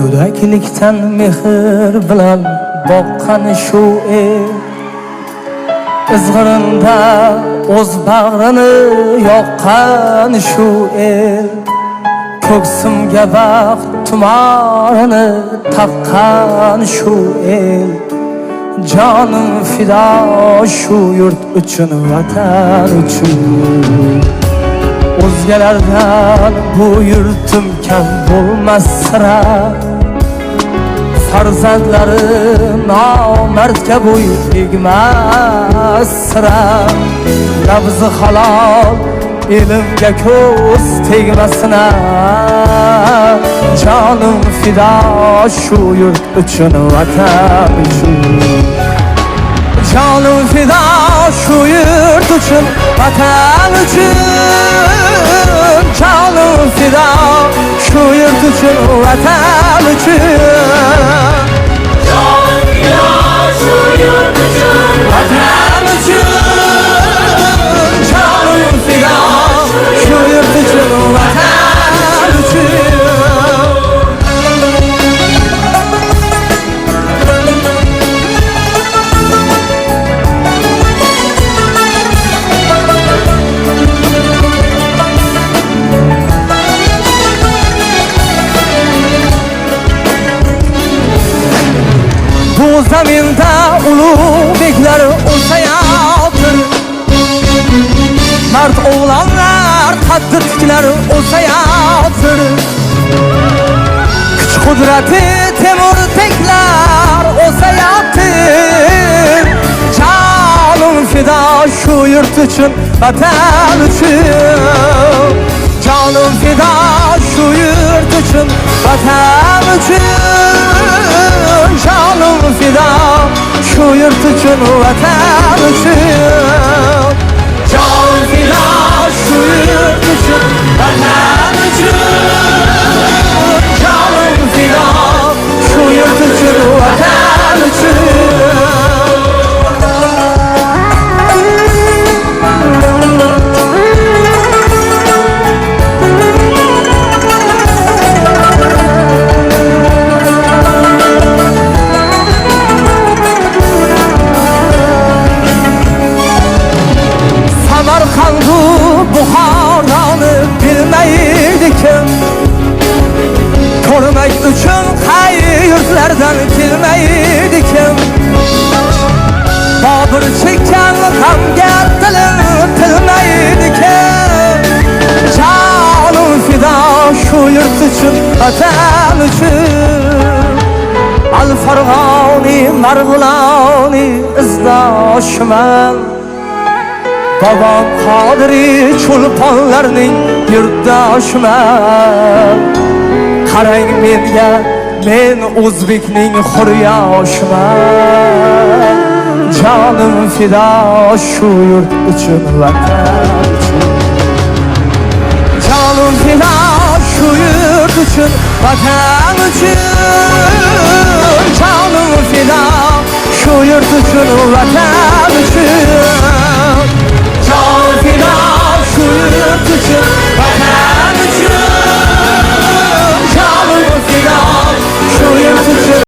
Go'daklikdan mehr bilan boqqan shu el izg'irinda o'z bag'rini yoqqan shu el ko'ksimga baxt tumarini taqqan shu el jonim fido shu yurt uchun vatan uchun o'zgalardan bu yurtim kam bo'lmas sira farzandlari nomardga bo'y egmas sira nabzi halol elimga ko'z tegmasin jonim fido shu yurt uchun vatan uchun jonim fido shu yurt uchun vatan uchun jonim fido shu yurt uchun vatan uchun jonim fido shu yurt uchun vatan uchun jonim fido shu yurt uchun vatan uchun Bu zaminda ulug' beklar o'sayotir mard o'g'lonlar qaddi tiklar o'sayotir kuch qudrati temur teklar o'sayotir jonim fido shu yurt uchun vatan uchun jonim fido shu yurt uchun vatan uchun jonim fido shu yurt uchun vatan uchun jonim fido shu yurt uchun vatan uchun jonim fido shu yurt uchun vatan uchun Samarqandu Buxoroni bilmaydi kim ko'rmak uchun qay yurtlardan kelmaydi kim Bobur chekkan g'amga tilim tilmaydi kim jonim fido shu yurt uchun vatan uchun Al-Farg'oni Marg'iloni izdoshiman Babam Qodiri chulponlarning yurtdoshiman qarang menga men o'zbekning hur yoshiman jonim fido shu yurt uchun vatan uchun jonim fido shu yurt uchun vatan uchun jonim fido shu yurt uchun vatan uchun